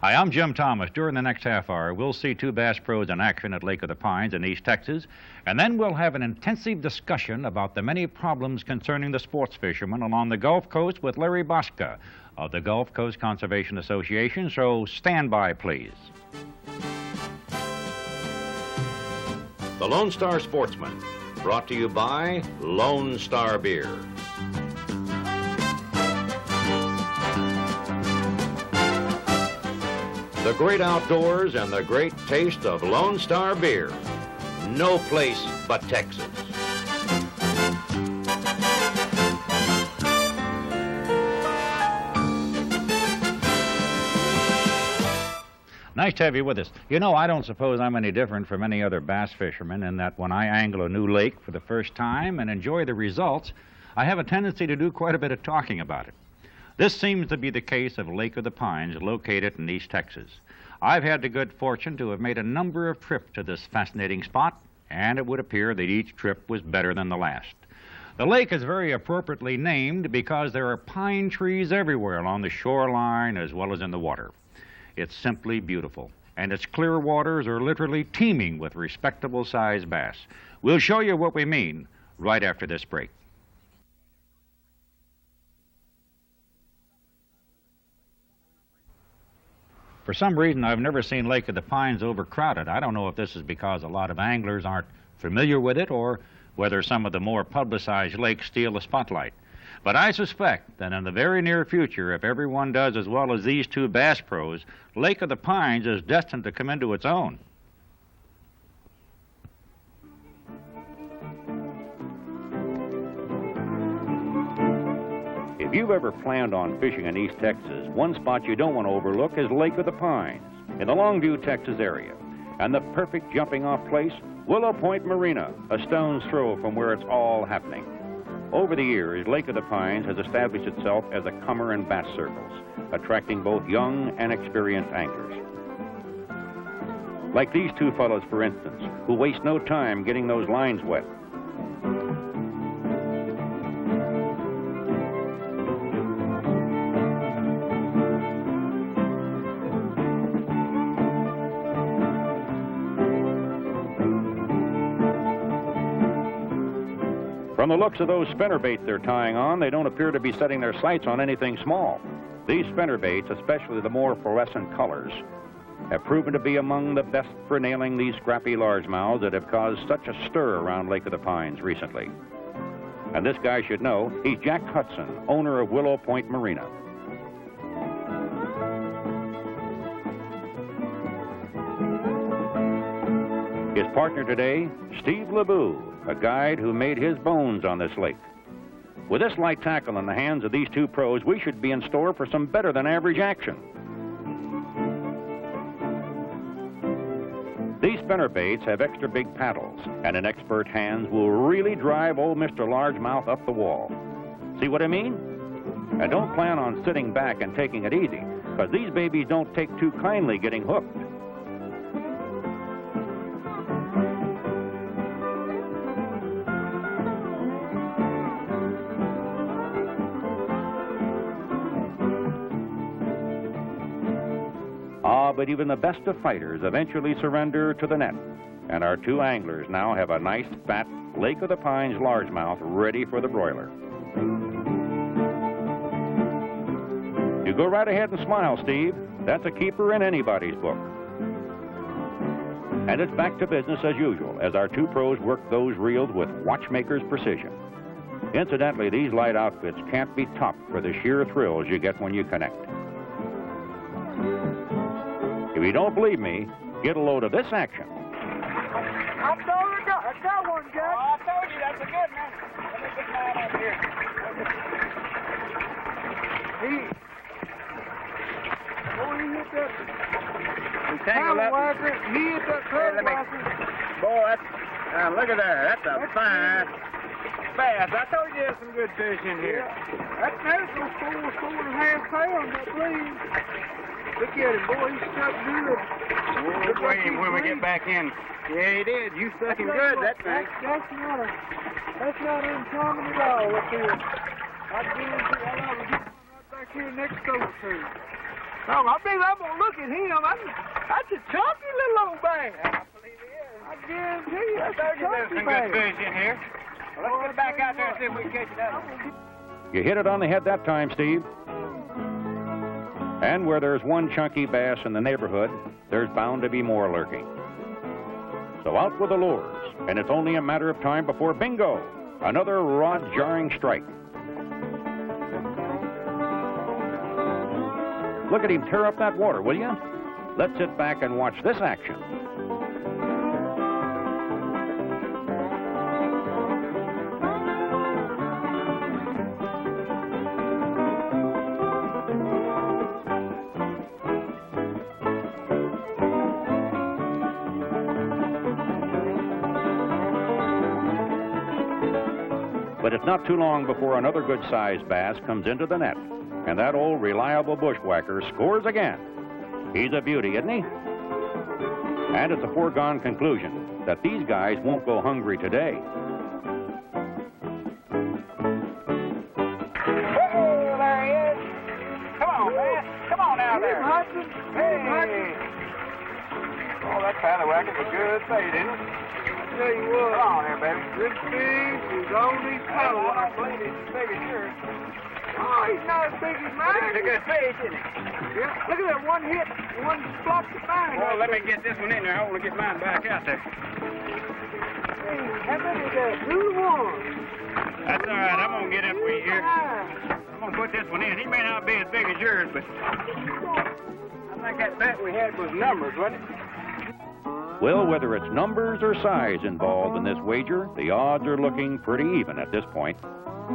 Hi, I'm Jim Thomas. During the next half hour, we'll see two bass pros in action at Lake of the Pines in East Texas, and then we'll have an intensive discussion about the many problems concerning the sports fishermen along the Gulf Coast with Larry Bosca of the Gulf Coast Conservation Association, so stand by, please. The Lone Star Sportsman, brought to you by Lone Star Beer. The great outdoors and the great taste of Lone Star Beer. No place but Texas. Nice to have you with us. You know, I don't suppose I'm any different from any other bass fisherman in that when I angle a new lake for the first time and enjoy the results, I have a tendency to do quite a bit of talking about it. This seems to be the case of Lake of the Pines, located in East Texas. I've had the good fortune to have made a number of trips to this fascinating spot, and it would appear that each trip was better than the last. The lake is very appropriately named because there are pine trees everywhere along the shoreline as well as in the water. It's simply beautiful, and its clear waters are literally teeming with respectable-sized bass. We'll show you what we mean right after this break. For some reason, I've never seen Lake of the Pines overcrowded. I don't know if this is because a lot of anglers aren't familiar with it or whether some of the more publicized lakes steal the spotlight. But I suspect that in the very near future, if everyone does as well as these two bass pros, Lake of the Pines is destined to come into its own. If you've ever planned on fishing in East Texas, one spot you don't want to overlook is Lake of the Pines in the Longview, Texas area. And the perfect jumping-off place, Willow Point Marina, a stone's throw from where it's all happening. Over the years, Lake of the Pines has established itself as a comer in bass circles, attracting both young and experienced anglers. Like these two fellows, for instance, who waste no time getting those lines wet. From the looks of those spinnerbaits they're tying on, they don't appear to be setting their sights on anything small. These spinnerbaits, especially the more fluorescent colors, have proven to be among the best for nailing these scrappy largemouths that have caused such a stir around Lake of the Pines recently. And this guy should know, he's Jack Hudson, owner of Willow Point Marina. His partner today, Steve LeBeau, a guide who made his bones on this lake. With this light tackle in the hands of these two pros, we should be in store for some better than average action. These spinnerbaits have extra big paddles, and in expert hands will really drive old Mr. Largemouth up the wall. See what I mean? And don't plan on sitting back and taking it easy, because these babies don't take too kindly getting hooked. But even the best of fighters eventually surrender to the net. And our two anglers now have a nice, fat Lake of the Pines largemouth ready for the broiler. You go right ahead and smile, Steve. That's a keeper in anybody's book. And it's back to business as usual as our two pros work those reels with watchmaker's precision. Incidentally, these light outfits can't be topped for the sheer thrills you get when you connect. If you don't believe me, get a load of this action. I got one, Jack. Oh, I told you, that's a good one. Let me get mine up here. He hit that. He tangled up. He hit that curve whacker. Boy, look at that. That's a fine bass. I told you there's some good fish in here. Yeah. That's no 4.5 pounds, I believe. Look at him, boy, he's stuck good. We'll weigh him when we get back in. Yeah, he did. You stuck him good, that thing. That's not uncommon at all up here. I guarantee I'll have a good one right back here next door to you. I believe I'm going to look at him. That's a chunky little old bass. I believe he is. I guarantee you, that's a There's chunky some bass. good fish in here. Well, let's get back out there and see if we can catch it up. You hit it on the head that time, Steve. And where there's one chunky bass in the neighborhood, there's bound to be more lurking. So out with the lures, and it's only a matter of time before bingo, another rod-jarring strike. Look at him tear up that water, will you? Let's sit back and watch this action. But it's not too long before another good-sized bass comes into the net, and that old reliable bushwhacker scores again. He's a beauty, isn't he? And it's a foregone conclusion that these guys won't go hungry today. Oh, there he is. Come on, man. Come on out there. Hudson. Hey. Oh, that paddywhacker's a good bait, isn't it? I tell you what. Come on there, baby. This fish is on these I paddlewhackers. believe he's as big as yours. Oh, he's not as big as But mine. he's a good fish, isn't he? Yeah, look at that one hit, one block to mine. Well, let me get this one in there. I want to get mine back out there. Hey, how many is that? Who's one? That's all right. I'm going to get it for you here. I'm going to put this one in. He may not be as big as yours, but I think that bet we had was numbers, wasn't it? Well, whether it's numbers or size involved in this wager, the odds are looking pretty even at this point.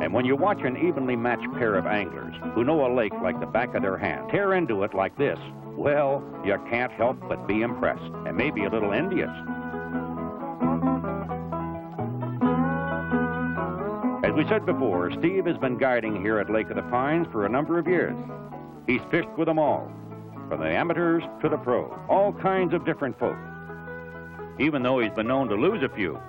And when you watch an evenly matched pair of anglers who know a lake like the back of their hand tear into it like this, well, you can't help but be impressed and maybe a little envious. As we said before, Steve has been guiding here at Lake of the Pines for a number of years. He's fished with them all, from the amateurs to the pros, all kinds of different folk. Even though he's been known to lose a few,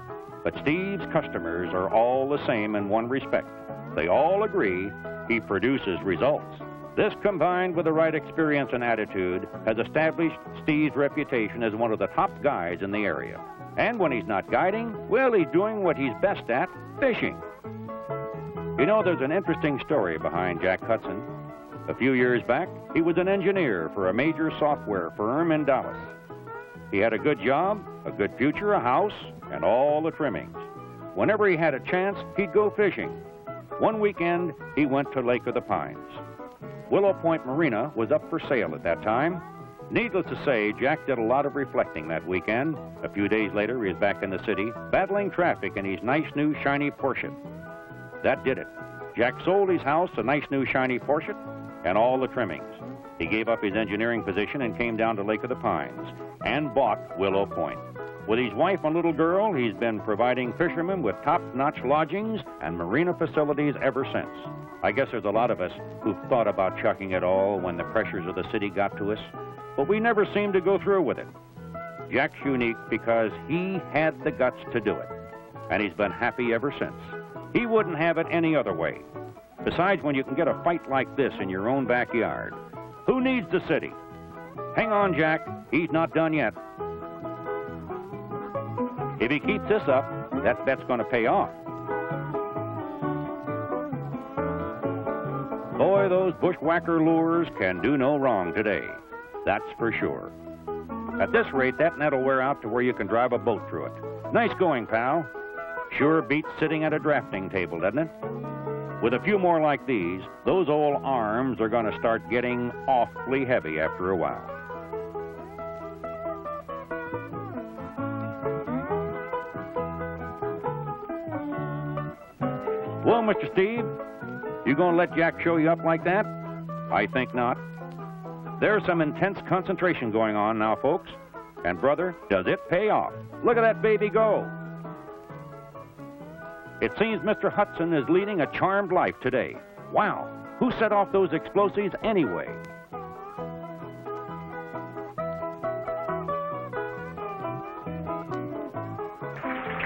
but Steve's customers are all the same in one respect. They all agree he produces results. This, combined with the right experience and attitude, has established Steve's reputation as one of the top guys in the area. And when he's not guiding, well, he's doing what he's best at, fishing. You know, there's an interesting story behind Jack Hudson. A few years back, he was an engineer for a major software firm in Dallas. He had a good job, a good future, a house, and all the trimmings. Whenever he had a chance, he'd go fishing. One weekend, he went to Lake of the Pines. Willow Point Marina was up for sale at that time. Needless to say, Jack did a lot of reflecting that weekend. A few days later, he was back in the city, battling traffic in his nice new shiny Porsche. That did it. Jack sold his house, a nice new shiny Porsche, and all the trimmings. He gave up his engineering position and came down to Lake of the Pines and bought Willow Point. With his wife and little girl, he's been providing fishermen with top-notch lodgings and marina facilities ever since. I guess there's a lot of us who've thought about chucking it all when the pressures of the city got to us, but we never seemed to go through with it. Jack's unique because he had the guts to do it, and he's been happy ever since. He wouldn't have it any other way. Besides, when you can get a fight like this in your own backyard, who needs the city? Hang on, Jack. He's not done yet. If he keeps this up, that bet's going to pay off. Boy, those bushwhacker lures can do no wrong today. That's for sure. At this rate, that net'll wear out to where you can drive a boat through it. Nice going, pal. Sure beats sitting at a drafting table, doesn't it? With a few more like these, those old arms are going to start getting awfully heavy after a while. Well, Mr. Steve, you going to let Jack show you up like that? I think not. There's some intense concentration going on now, folks. And, brother, does it pay off? Look at that baby go. It seems Mr. Hudson is leading a charmed life today. Wow, who set off those explosives anyway?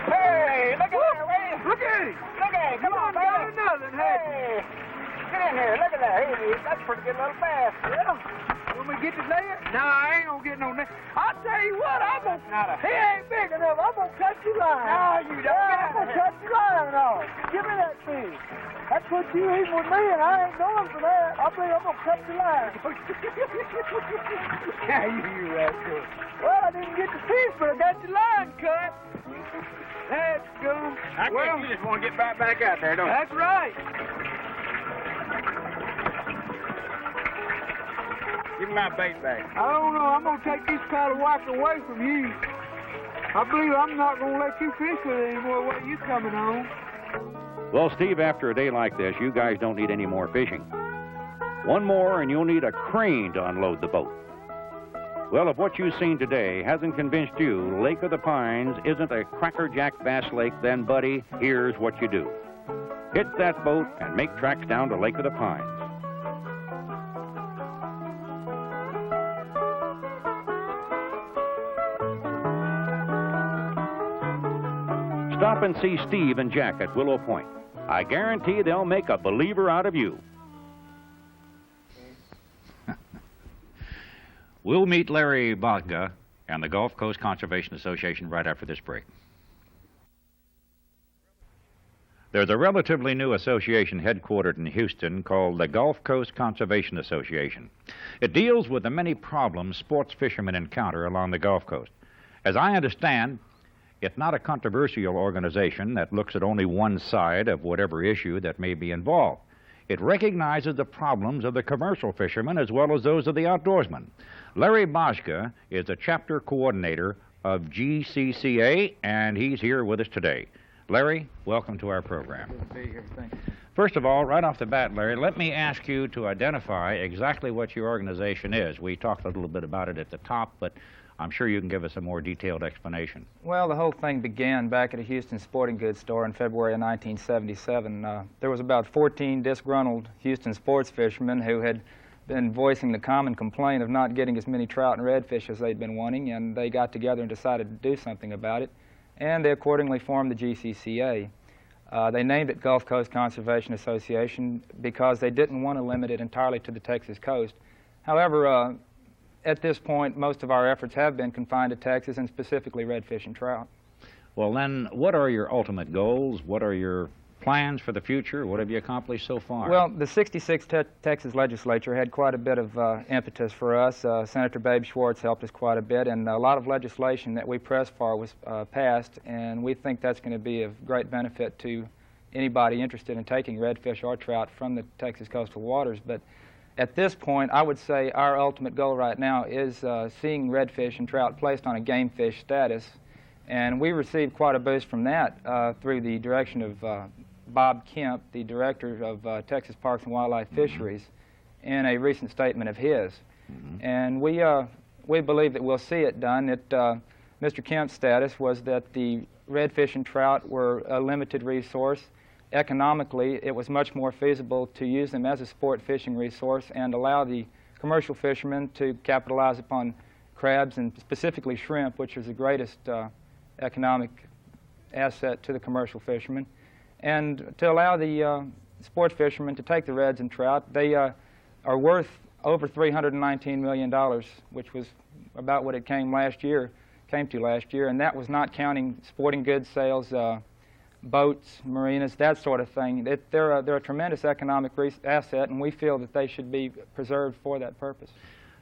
Hey, look at that, Ray. Look at him. Look at him. Come on, Got baby. another, hey. Hey. Get in here. Look at that. Hey, that's a pretty good little bass. Yeah. Want me to get the net? No, I ain't gonna get no net. I'll tell you what, he ain't big enough. I'm gonna cut your line. No, you don't. Yeah, I'm gonna cut your line off. Give me that fish. That's what you eating with me, and I ain't going for that. I'm gonna cut your line. Yeah, you rascal. Well, I didn't get the fish, but I got your line cut. Let's go. I guess you just want to get back out there, don't you? That's right. Give me my bait back. I don't know. I'm going to take this paddlewack away from you. I believe I'm not going to let you fish with it anymore while you coming home. Well, Steve, after a day like this, you guys don't need any more fishing. One more, and you'll need a crane to unload the boat. Well, if what you've seen today hasn't convinced you Lake of the Pines isn't a crackerjack bass lake, then, buddy, here's what you do. Hit that boat and make tracks down to Lake of the Pines. Stop and see Steve and Jack at Willow Point. I guarantee they'll make a believer out of you. We'll meet Larry Bosca and the Gulf Coast Conservation Association right after this break. There's a relatively new association headquartered in Houston called the Gulf Coast Conservation Association. It deals with the many problems sports fishermen encounter along the Gulf Coast. As I understand, it's not a controversial organization that looks at only one side of whatever issue that may be involved. It recognizes the problems of the commercial fishermen as well as those of the outdoorsmen. Larry Bosca is the chapter coordinator of GCCA, and he's here with us today. Larry, welcome to our program. Good to be here. Thank you. First of all, right off the bat, Larry, let me ask you to identify exactly what your organization is. We talked a little bit about it at the top, but I'm sure you can give us a more detailed explanation. Well, the whole thing began back at a Houston sporting goods store in February of 1977. There was about 14 disgruntled Houston sports fishermen who had been voicing the common complaint of not getting as many trout and redfish as they'd been wanting, and they got together and decided to do something about it, and they accordingly formed the GCCA. They named it Gulf Coast Conservation Association because they didn't want to limit it entirely to the Texas coast. However, at this point, most of our efforts have been confined to Texas, and specifically redfish and trout. Well, then, what are your ultimate goals? What are your plans for the future? What have you accomplished so far? Well, the 66th Texas legislature had quite a bit of impetus for us. Senator Babe Schwartz helped us quite a bit, and a lot of legislation that we pressed for was passed, and we think that's going to be of great benefit to anybody interested in taking redfish or trout from the Texas coastal waters. But at this point, I would say our ultimate goal right now is seeing redfish and trout placed on a game fish status, and we received quite a boost from that through the direction of Bob Kemp, the director of Texas Parks and Wildlife Fisheries, in a recent statement of his. And we believe that we'll see it done. Mr. Kemp's status was that the redfish and trout were a limited resource. Economically, it was much more feasible to use them as a sport fishing resource and allow the commercial fishermen to capitalize upon crabs and specifically shrimp, which is the greatest economic asset to the commercial fishermen, and to allow the sports fishermen to take the reds and trout. They are worth over $319 million, which was about what it came to last year, and that was not counting sporting goods sales, boats, marinas, that sort of thing. They're a tremendous economic asset, and we feel that they should be preserved for that purpose.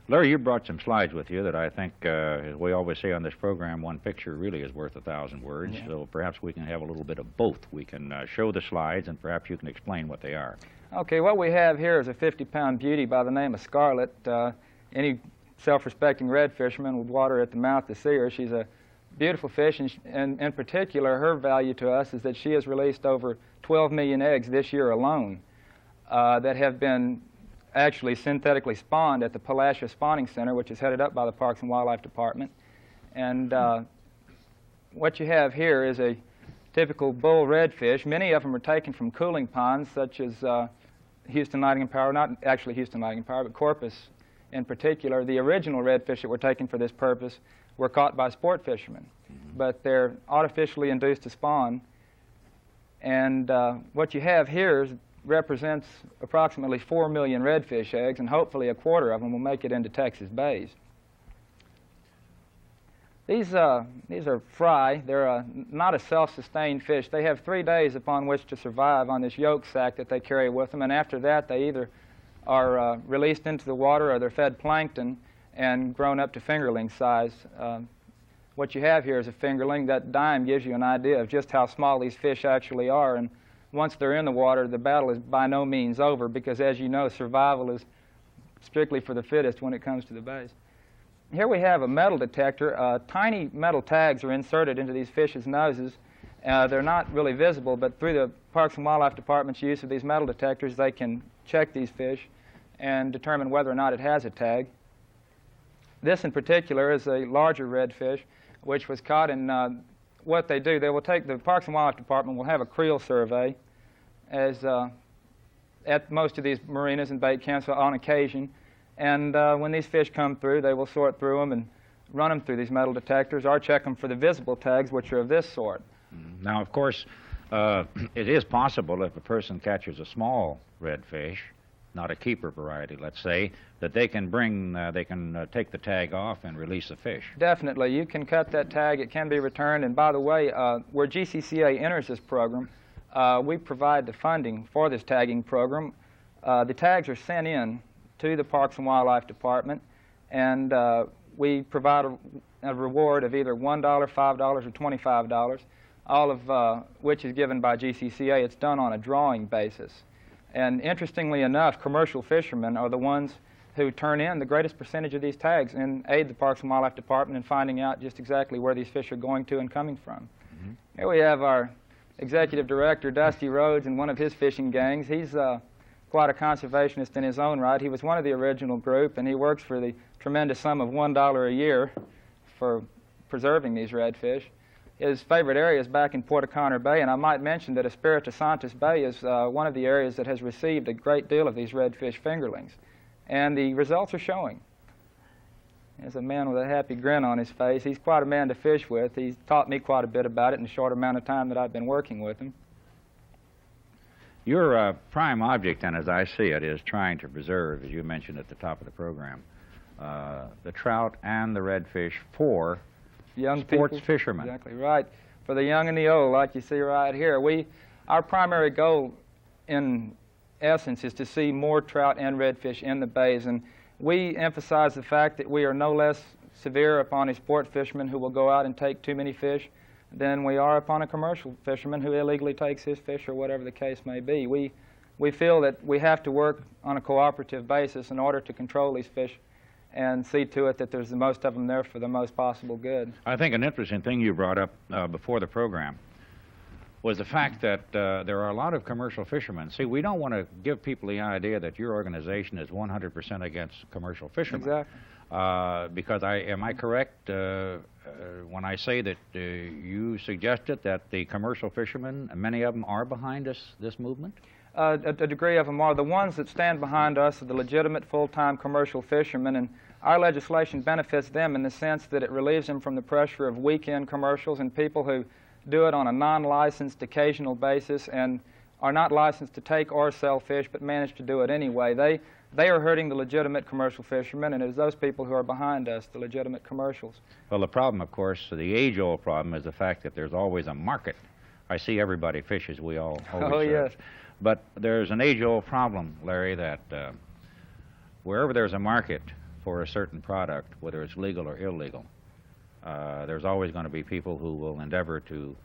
Larry, you brought some slides with you that I think, as we always say on this program, one picture really is worth 1,000 words. Yeah. So perhaps we can have a little bit of both. We can show the slides, and perhaps you can explain what they are. Okay, what we have here is a 50-pound beauty by the name of Scarlet. Any self-respecting red fisherman would water at the mouth to see her. She's a beautiful fish, and in particular, her value to us is that she has released over 12 million eggs this year alone that have been actually synthetically spawned at the Palacia Spawning Center, which is headed up by the Parks and Wildlife Department. And what you have here is a typical bull redfish. Many of them are taken from cooling ponds, such as Houston Nightingale Power, not actually Houston Nightingale Power, but Corpus in particular. The original redfish that were taken for this purpose were caught by sport fishermen, but they're artificially induced to spawn. And what you have here is represents approximately 4 million redfish eggs, and hopefully a quarter of them will make it into Texas bays. These are fry. They're not a self-sustained fish. They have 3 days upon which to survive on this yolk sac that they carry with them, and after that they either are released into the water or they're fed plankton and grown up to fingerling size. What you have here is a fingerling. That dime gives you an idea of just how small these fish actually are, and once they're in the water, the battle is by no means over because, as you know, survival is strictly for the fittest when it comes to the bays. Here we have a metal detector. Tiny metal tags are inserted into these fish's noses. They're not really visible, but through the Parks and Wildlife Department's use of these metal detectors, they can check these fish and determine whether or not it has a tag. This in particular is a larger redfish, which was caught in what they do. They will take, the Parks and Wildlife Department will have a creel survey as at most of these marinas and bait camps on occasion. And when these fish come through, they will sort through them and run them through these metal detectors or check them for the visible tags, which are of this sort. Now, of course, it is possible if a person catches a small redfish, not a keeper variety, let's say, that they can take the tag off and release the fish. Definitely. You can cut that tag. It can be returned. And by the way, where GCCA enters this program, we provide the funding for this tagging program. The tags are sent in to the Parks and Wildlife Department, and we provide a reward of either $1, $5, or $25, all of which is given by GCCA. It's done on a drawing basis. And interestingly enough, commercial fishermen are the ones who turn in the greatest percentage of these tags and aid the Parks and Wildlife Department in finding out just exactly where these fish are going to and coming from. Mm-hmm. Here we have our executive director, Dusty Rhodes, and one of his fishing gangs. He's quite a conservationist in his own right. He was one of the original group, and he works for the tremendous sum of $1 a year for preserving these redfish. His favorite area is back in Port O'Connor Bay, and I might mention that Espiritu Santos Bay is one of the areas that has received a great deal of these redfish fingerlings, and the results are showing. There's a man with a happy grin on his face. He's quite a man to fish with. He's taught me quite a bit about it in the short amount of time that I've been working with him. Your prime object, then, as I see it, is trying to preserve, as you mentioned at the top of the program, the trout and the redfish for young sports people. Fishermen. Exactly right. For the young and the old, like you see right here. Our primary goal, in essence, is to see more trout and redfish in the bays, and we emphasize the fact that we are no less severe upon a sport fisherman who will go out and take too many fish than we are upon a commercial fisherman who illegally takes his fish, or whatever the case may be. We feel that we have to work on a cooperative basis in order to control these fish and see to it that there's the most of them there for the most possible good. I think an interesting thing you brought up before the program was the fact that there are a lot of commercial fishermen. See, we don't want to give people the idea that your organization is 100% against commercial fishermen. Exactly. Because am I correct when I say that you suggested that the commercial fishermen, many of them are behind this movement? A degree of them are. The ones that stand behind us are the legitimate full-time commercial fishermen, and our legislation benefits them in the sense that it relieves them from the pressure of weekend commercials and people who do it on a non-licensed occasional basis and are not licensed to take or sell fish but manage to do it anyway. They are hurting the legitimate commercial fishermen, and it is those people who are behind us, the legitimate commercials. Well, the problem, of course, the age-old problem is the fact that there's always a market. I see everybody fishes, we all always Oh, yes. But there's an age-old problem, Larry, that wherever there's a market for a certain product, whether it's legal or illegal, there's always going to be people who will endeavor to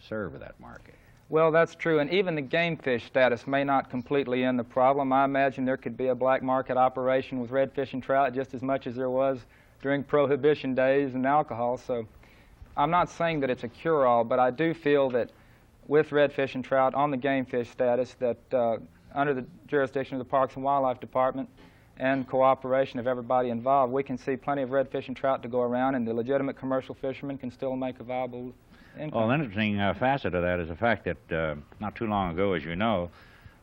serve that market. Well, that's true, and even the game fish status may not completely end the problem. I imagine there could be a black market operation with redfish and trout just as much as there was during Prohibition days and alcohol, so I'm not saying that it's a cure-all, but I do feel that with redfish and trout on the game fish status, that under the jurisdiction of the Parks and Wildlife Department and cooperation of everybody involved, we can see plenty of redfish and trout to go around, and the legitimate commercial fishermen can still make a viable income. Well, an interesting facet of that is the fact that not too long ago, as you know,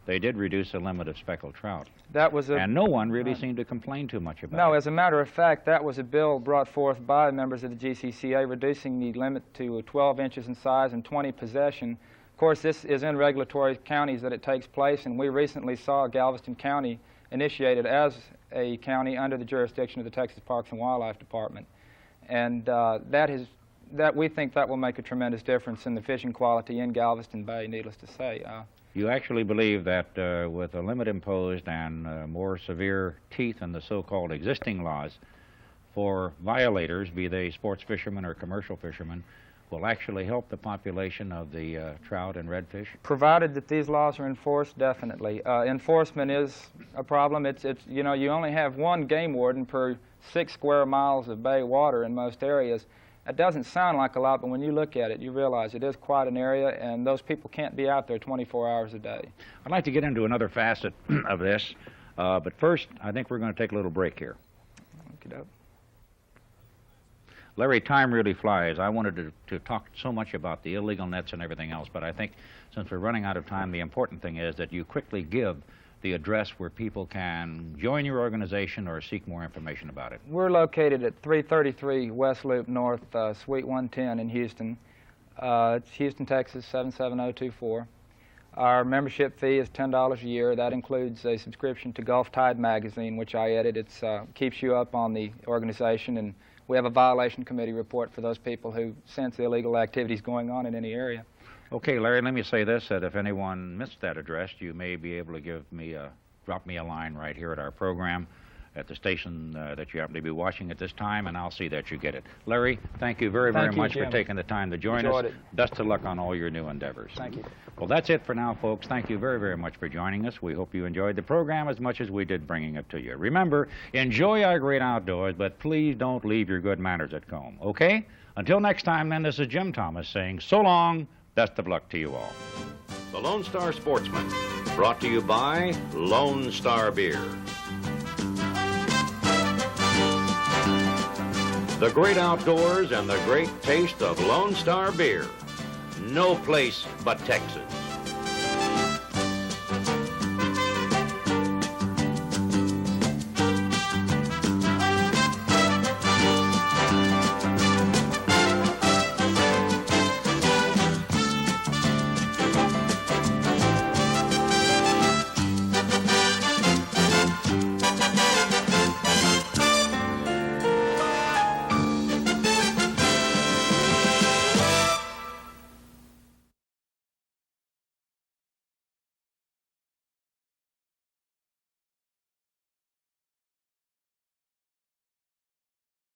they did reduce the limit of speckled trout. That was and no one really seemed to complain too much about it. No, as a matter of fact, that was a bill brought forth by members of the GCCA reducing the limit to 12 inches in size and 20 possession Of course, this is in regulatory counties that it takes place, and we recently saw Galveston County initiated as a county under the jurisdiction of the Texas Parks and Wildlife Department. And we think that will make a tremendous difference in the fishing quality in Galveston Bay, needless to say. You actually believe that with a limit imposed and more severe teeth in the so-called existing laws for violators, be they sports fishermen or commercial fishermen, will actually help the population of the trout and redfish? Provided that these laws are enforced, definitely. Enforcement is a problem. You know, you only have one game warden per 6 square miles of bay water in most areas. That doesn't sound like a lot, but when you look at it, you realize it is quite an area, and those people can't be out there 24 hours a day. I'd like to get into another facet of this, but first, I think we're going to take a little break here. Okey-doke. Larry, time really flies. I wanted to talk so much about the illegal nets and everything else, but I think since we're running out of time, the important thing is that you quickly give the address where people can join your organization or seek more information about it. We're located at 333 West Loop North, Suite 110 in Houston. It's Houston, Texas, 77024. Our membership fee is $10 a year. That includes a subscription to Gulf Tide magazine, which I edit. It keeps you up on the organization, and we have a violation committee report for those people who sense illegal activities going on in any area. Okay, Larry, let me say this, that if anyone missed that address, you may be able to drop me a line right here at our program at the station that you happen to be watching at this time, and I'll see that you get it. Larry, thank you very much for taking the time to join us. Best of luck on all your new endeavors. Thank you. Well, that's it for now, folks. Thank you very much for joining us. We hope you enjoyed the program as much as we did bringing it to you. Remember, enjoy our great outdoors, but please don't leave your good manners at home, okay? Until next time, then, this is Jim Thomas saying so long, best of luck to you all. The Lone Star Sportsman, brought to you by Lone Star Beer. The great outdoors and the great taste of Lone Star Beer. No place but Texas.